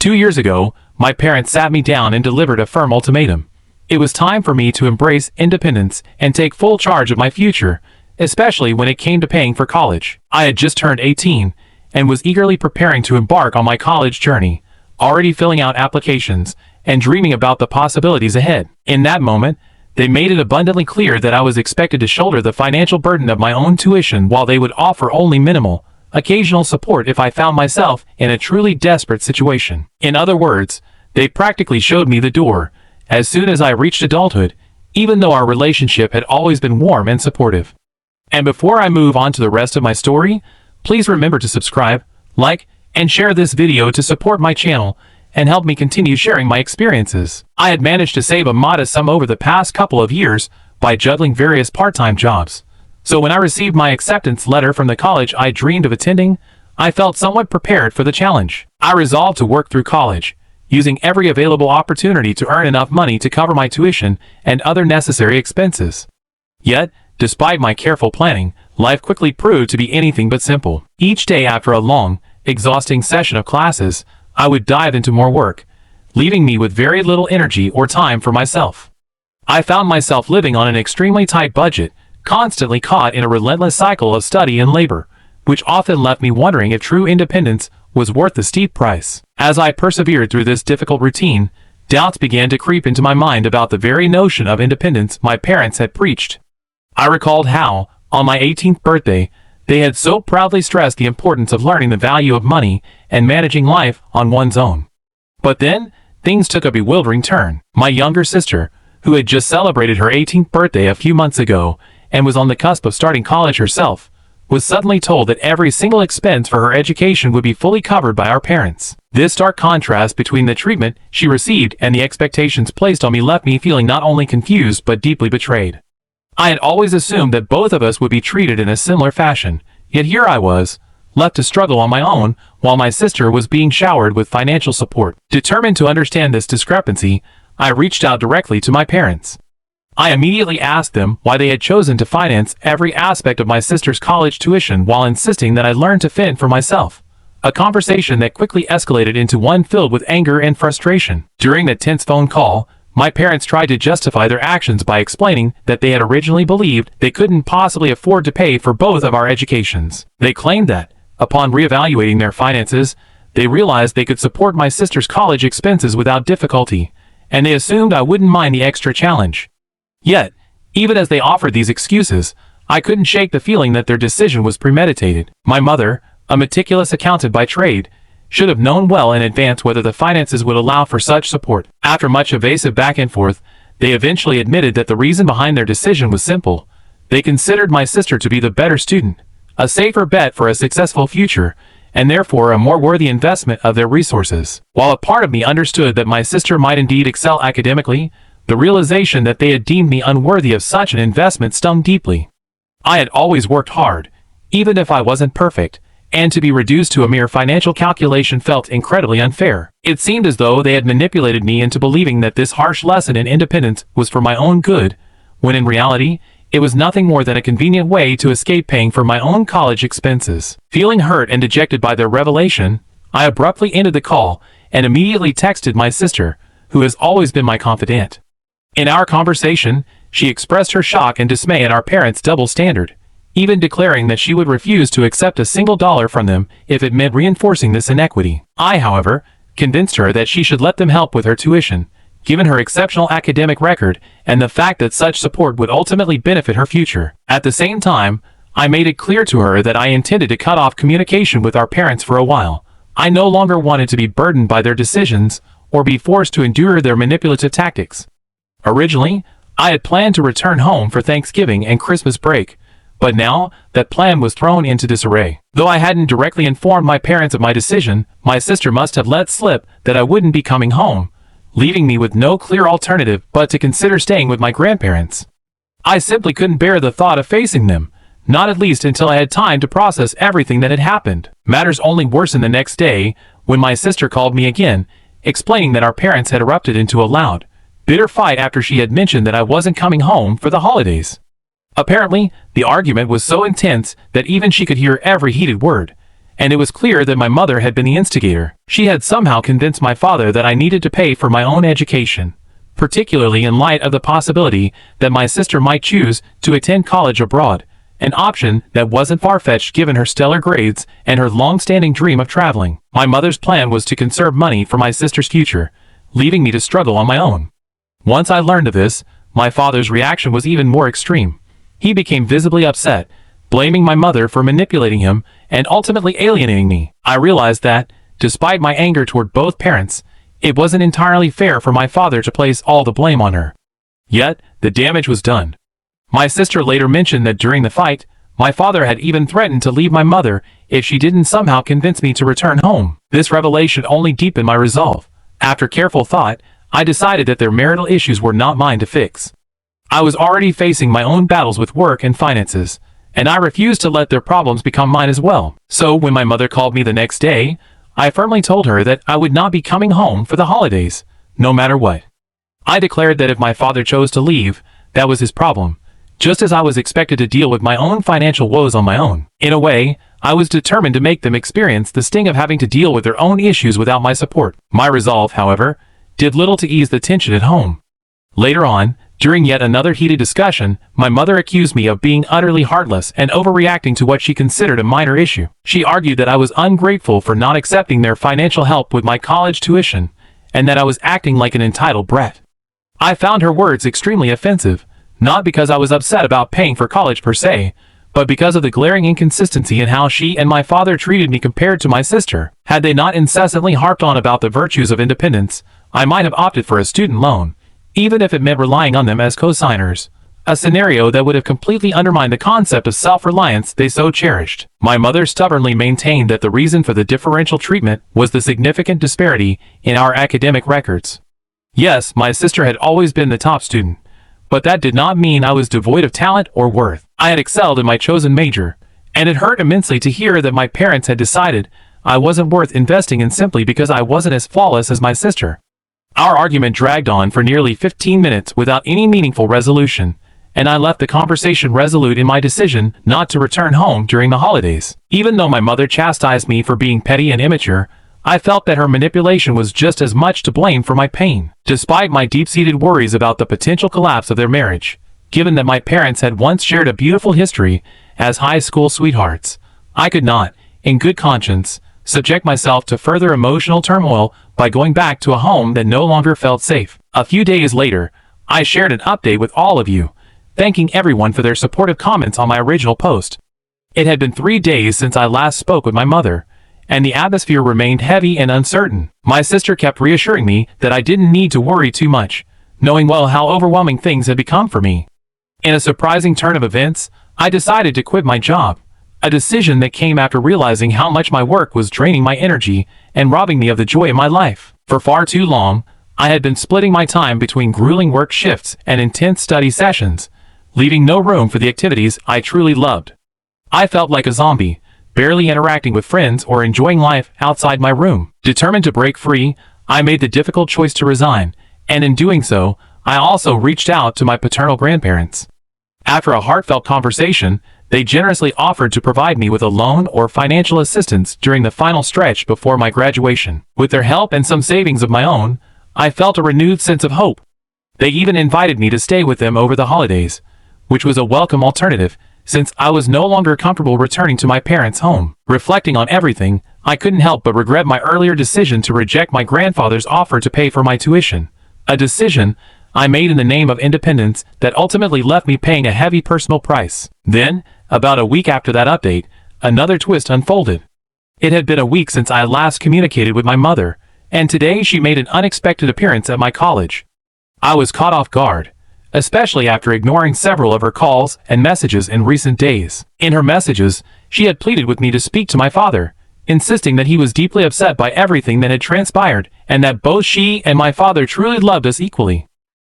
2 years ago, my parents sat me down and delivered a firm ultimatum. It was time for me to embrace independence and take full charge of my future, especially when it came to paying for college. I had just turned 18 and was eagerly preparing to embark on my college journey, already filling out applications and dreaming about the possibilities ahead. In that moment, they made it abundantly clear that I was expected to shoulder the financial burden of my own tuition, while they would offer only minimal, occasional support if I found myself in a truly desperate situation. In other words, they practically showed me the door as soon as I reached adulthood, even though our relationship had always been warm and supportive. And before I move on to the rest of my story, please remember to subscribe, like, and share this video to support my channel and help me continue sharing my experiences. I had managed to save a modest sum over the past couple of years by juggling various part-time jobs. So when I received my acceptance letter from the college I dreamed of attending, I felt somewhat prepared for the challenge. I resolved to work through college, using every available opportunity to earn enough money to cover my tuition and other necessary expenses. Yet, despite my careful planning, life quickly proved to be anything but simple. Each day after a long, exhausting session of classes, I would dive into more work, leaving me with very little energy or time for myself. I found myself living on an extremely tight budget, constantly caught in a relentless cycle of study and labor, which often left me wondering if true independence was worth the steep price. As I persevered through this difficult routine, doubts began to creep into my mind about the very notion of independence my parents had preached. I recalled how, on my 18th birthday, they had so proudly stressed the importance of learning the value of money and managing life on one's own. But then, things took a bewildering turn. My younger sister, who had just celebrated her 18th birthday a few months ago and was on the cusp of starting college herself, was suddenly told that every single expense for her education would be fully covered by our parents. This stark contrast between the treatment she received and the expectations placed on me left me feeling not only confused but deeply betrayed. I had always assumed that both of us would be treated in a similar fashion, yet here I was, left to struggle on my own, while my sister was being showered with financial support. Determined to understand this discrepancy, I reached out directly to my parents. I immediately asked them why they had chosen to finance every aspect of my sister's college tuition while insisting that I learn to fend for myself. A conversation that quickly escalated into one filled with anger and frustration. During the tense phone call, my parents tried to justify their actions by explaining that they had originally believed they couldn't possibly afford to pay for both of our educations. They claimed that, upon reevaluating their finances, they realized they could support my sister's college expenses without difficulty, and they assumed I wouldn't mind the extra challenge. Yet, even as they offered these excuses, I couldn't shake the feeling that their decision was premeditated. My mother, a meticulous accountant by trade, should have known well in advance whether the finances would allow for such support. After much evasive back and forth, they eventually admitted that the reason behind their decision was simple. They considered my sister to be the better student, a safer bet for a successful future, and therefore a more worthy investment of their resources. While a part of me understood that my sister might indeed excel academically, the realization that they had deemed me unworthy of such an investment stung deeply. I had always worked hard, even if I wasn't perfect, and to be reduced to a mere financial calculation felt incredibly unfair. It seemed as though they had manipulated me into believing that this harsh lesson in independence was for my own good, when in reality, it was nothing more than a convenient way to escape paying for my own college expenses. Feeling hurt and dejected by their revelation, I abruptly ended the call and immediately texted my sister, who has always been my confidant. In our conversation, she expressed her shock and dismay at our parents' double standard, even declaring that she would refuse to accept a single dollar from them if it meant reinforcing this inequity. I, however, convinced her that she should let them help with her tuition, given her exceptional academic record and the fact that such support would ultimately benefit her future. At the same time, I made it clear to her that I intended to cut off communication with our parents for a while. I no longer wanted to be burdened by their decisions or be forced to endure their manipulative tactics. Originally, I had planned to return home for Thanksgiving and Christmas break, but now that plan was thrown into disarray. Though I hadn't directly informed my parents of my decision, my sister must have let slip that I wouldn't be coming home, leaving me with no clear alternative but to consider staying with my grandparents. I simply couldn't bear the thought of facing them, not at least until I had time to process everything that had happened. Matters only worsened the next day when my sister called me again, explaining that our parents had erupted into a loud, bitter fight after she had mentioned that I wasn't coming home for the holidays. Apparently, the argument was so intense that even she could hear every heated word, and it was clear that my mother had been the instigator. She had somehow convinced my father that I needed to pay for my own education, particularly in light of the possibility that my sister might choose to attend college abroad, an option that wasn't far-fetched given her stellar grades and her long-standing dream of traveling. My mother's plan was to conserve money for my sister's future, leaving me to struggle on my own. Once I learned of this, my father's reaction was even more extreme. He became visibly upset, blaming my mother for manipulating him and ultimately alienating me. I realized that, despite my anger toward both parents, it wasn't entirely fair for my father to place all the blame on her. Yet, the damage was done. My sister later mentioned that during the fight, my father had even threatened to leave my mother if she didn't somehow convince me to return home. This revelation only deepened my resolve. After careful thought, I decided that their marital issues were not mine to fix. I was already facing my own battles with work and finances, and I refused to let their problems become mine as well. So when my mother called me the next day, I firmly told her that I would not be coming home for the holidays, no matter what. I declared that if my father chose to leave, that was his problem, just as I was expected to deal with my own financial woes on my own. In a way, I was determined to make them experience the sting of having to deal with their own issues without my support. My resolve, however, did little to ease the tension at home. Later on, during yet another heated discussion, my mother accused me of being utterly heartless and overreacting to what she considered a minor issue. She argued that I was ungrateful for not accepting their financial help with my college tuition, and that I was acting like an entitled brat. I found her words extremely offensive, not because I was upset about paying for college per se, but because of the glaring inconsistency in how she and my father treated me compared to my sister. Had they not incessantly harped on about the virtues of independence, I might have opted for a student loan, even if it meant relying on them as co-signers, a scenario that would have completely undermined the concept of self-reliance they so cherished. My mother stubbornly maintained that the reason for the differential treatment was the significant disparity in our academic records. Yes, my sister had always been the top student, but that did not mean I was devoid of talent or worth. I had excelled in my chosen major, and it hurt immensely to hear that my parents had decided I wasn't worth investing in simply because I wasn't as flawless as my sister. Our argument dragged on for nearly 15 minutes without any meaningful resolution, and I left the conversation resolute in my decision not to return home during the holidays. Even though my mother chastised me for being petty and immature, I felt that her manipulation was just as much to blame for my pain. Despite my deep-seated worries about the potential collapse of their marriage, given that my parents had once shared a beautiful history as high school sweethearts, I could not, in good conscience, subject myself to further emotional turmoil by going back to a home that no longer felt safe. A few days later, I shared an update with all of you, thanking everyone for their supportive comments on my original post. It had been 3 days since I last spoke with my mother, and the atmosphere remained heavy and uncertain. My sister kept reassuring me that I didn't need to worry too much, knowing well how overwhelming things had become for me. In a surprising turn of events, I decided to quit my job, a decision that came after realizing how much my work was draining my energy and robbing me of the joy of my life. For far too long, I had been splitting my time between grueling work shifts and intense study sessions, leaving no room for the activities I truly loved. I felt like a zombie, barely interacting with friends or enjoying life outside my room. Determined to break free, I made the difficult choice to resign, and in doing so, I also reached out to my paternal grandparents. After a heartfelt conversation, they generously offered to provide me with a loan or financial assistance during the final stretch before my graduation. With their help and some savings of my own, I felt a renewed sense of hope. They even invited me to stay with them over the holidays, which was a welcome alternative, since I was no longer comfortable returning to my parents' home. Reflecting on everything, I couldn't help but regret my earlier decision to reject my grandfather's offer to pay for my tuition, a decision I made in the name of independence that ultimately left me paying a heavy personal price. Then, about a week after that update, another twist unfolded. It had been a week since I last communicated with my mother, and today she made an unexpected appearance at my college. I was caught off guard, especially after ignoring several of her calls and messages in recent days. In her messages, she had pleaded with me to speak to my father, insisting that he was deeply upset by everything that had transpired and that both she and my father truly loved us equally.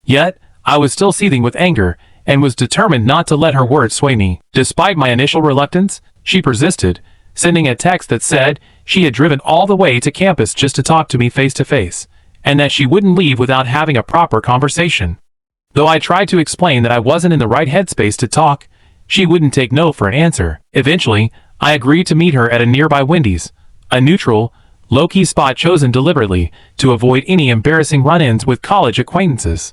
Yet, I was still seething with anger and was determined not to let her words sway me. Despite my initial reluctance, she persisted, sending a text that said she had driven all the way to campus just to talk to me face to face, and that she wouldn't leave without having a proper conversation. Though I tried to explain that I wasn't in the right headspace to talk, she wouldn't take no for an answer. Eventually, I agreed to meet her at a nearby Wendy's, a neutral, low-key spot chosen deliberately to avoid any embarrassing run-ins with college acquaintances.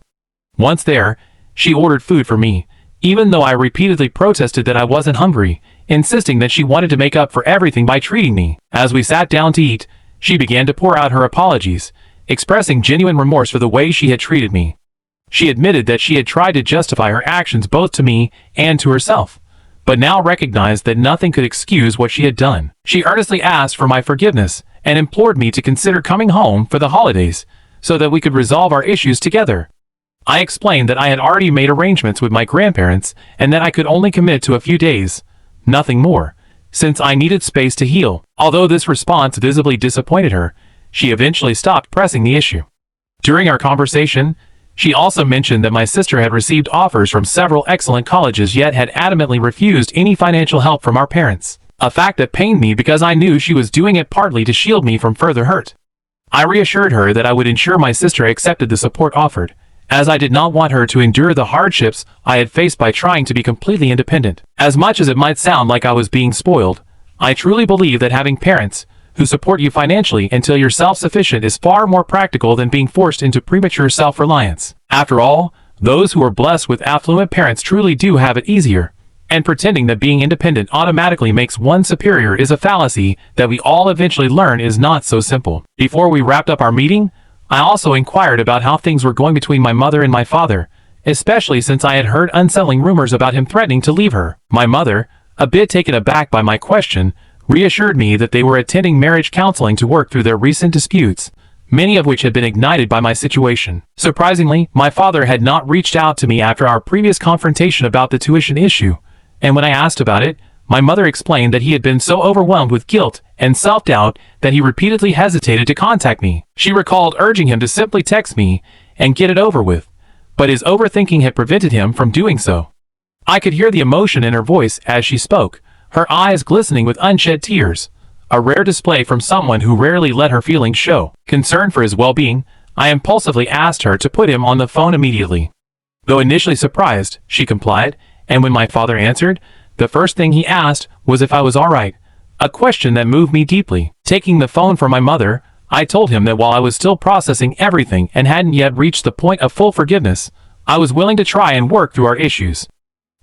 Once there, she ordered food for me, even though I repeatedly protested that I wasn't hungry, insisting that she wanted to make up for everything by treating me. As we sat down to eat, she began to pour out her apologies, expressing genuine remorse for the way she had treated me. She admitted that she had tried to justify her actions both to me and to herself, but now recognized that nothing could excuse what she had done. She earnestly asked for my forgiveness and implored me to consider coming home for the holidays so that we could resolve our issues together. I explained that I had already made arrangements with my grandparents and that I could only commit to a few days, nothing more, since I needed space to heal. Although this response visibly disappointed her, she eventually stopped pressing the issue. During our conversation, she also mentioned that my sister had received offers from several excellent colleges yet had adamantly refused any financial help from our parents, a fact that pained me because I knew she was doing it partly to shield me from further hurt. I reassured her that I would ensure my sister accepted the support offered, as I did not want her to endure the hardships I had faced by trying to be completely independent. As much as it might sound like I was being spoiled, I truly believe that having parents who support you financially until you're self-sufficient is far more practical than being forced into premature self-reliance. After all, those who are blessed with affluent parents truly do have it easier, and pretending that being independent automatically makes one superior is a fallacy that we all eventually learn is not so simple. Before we wrapped up our meeting, I also inquired about how things were going between my mother and my father, especially since I had heard unsettling rumors about him threatening to leave her. My mother, a bit taken aback by my question, reassured me that they were attending marriage counseling to work through their recent disputes, many of which had been ignited by my situation. Surprisingly, my father had not reached out to me after our previous confrontation about the tuition issue, and when I asked about it, my mother explained that he had been so overwhelmed with guilt and self-doubt that he repeatedly hesitated to contact me. She recalled urging him to simply text me and get it over with, but his overthinking had prevented him from doing so. I could hear the emotion in her voice as she spoke, her eyes glistening with unshed tears, a rare display from someone who rarely let her feelings show. Concerned for his well-being, I impulsively asked her to put him on the phone immediately. Though initially surprised, she complied, and when my father answered, the first thing he asked was if I was all right, a question that moved me deeply. Taking the phone from my mother, I told him that while I was still processing everything and hadn't yet reached the point of full forgiveness, I was willing to try and work through our issues.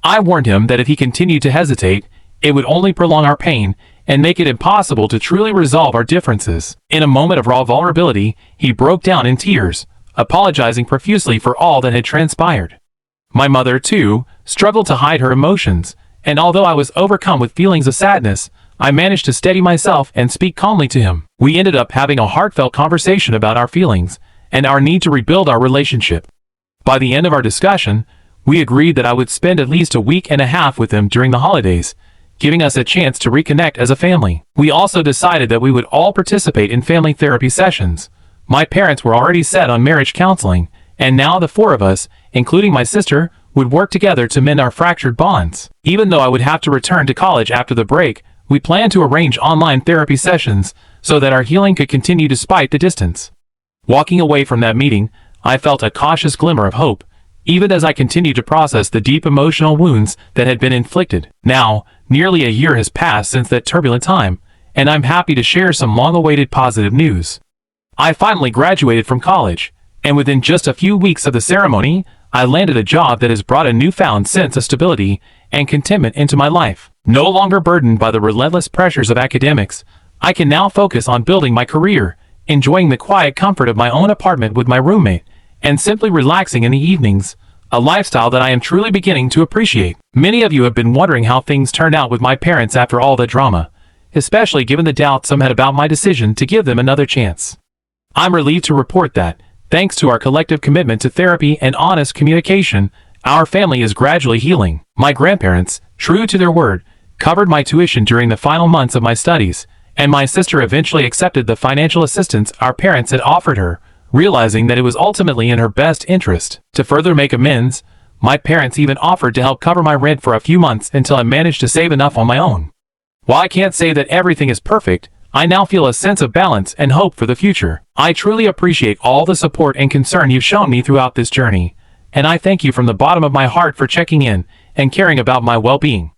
I warned him that if he continued to hesitate, it would only prolong our pain and make it impossible to truly resolve our differences. In a moment of raw vulnerability, he broke down in tears, apologizing profusely for all that had transpired. My mother, too, struggled to hide her emotions, and although I was overcome with feelings of sadness, I managed to steady myself and speak calmly to him. We ended up having a heartfelt conversation about our feelings and our need to rebuild our relationship. By the end of our discussion, we agreed that I would spend at least a week and a half with him during the holidays, giving us a chance to reconnect as a family. We also decided that we would all participate in family therapy sessions. My parents were already set on marriage counseling, and now the four of us, including my sister, would work together to mend our fractured bonds. Even though I would have to return to college after the break, we planned to arrange online therapy sessions so that our healing could continue despite the distance. Walking away from that meeting, I felt a cautious glimmer of hope, even as I continued to process the deep emotional wounds that had been inflicted. Now, nearly a year has passed since that turbulent time, and I'm happy to share some long-awaited positive news. I finally graduated from college, and within just a few weeks of the ceremony, I landed a job that has brought a newfound sense of stability and contentment into my life. No longer burdened by the relentless pressures of academics, I can now focus on building my career, enjoying the quiet comfort of my own apartment with my roommate, and simply relaxing in the evenings, a lifestyle that I am truly beginning to appreciate. Many of you have been wondering how things turned out with my parents after all the drama, especially given the doubt some had about my decision to give them another chance. I'm relieved to report that, thanks to our collective commitment to therapy and honest communication, our family is gradually healing. My grandparents, true to their word, covered my tuition during the final months of my studies, and my sister eventually accepted the financial assistance our parents had offered her, realizing that it was ultimately in her best interest. To further make amends, my parents even offered to help cover my rent for a few months until I managed to save enough on my own. While I can't say that everything is perfect, I now feel a sense of balance and hope for the future. I truly appreciate all the support and concern you've shown me throughout this journey, and I thank you from the bottom of my heart for checking in and caring about my well-being.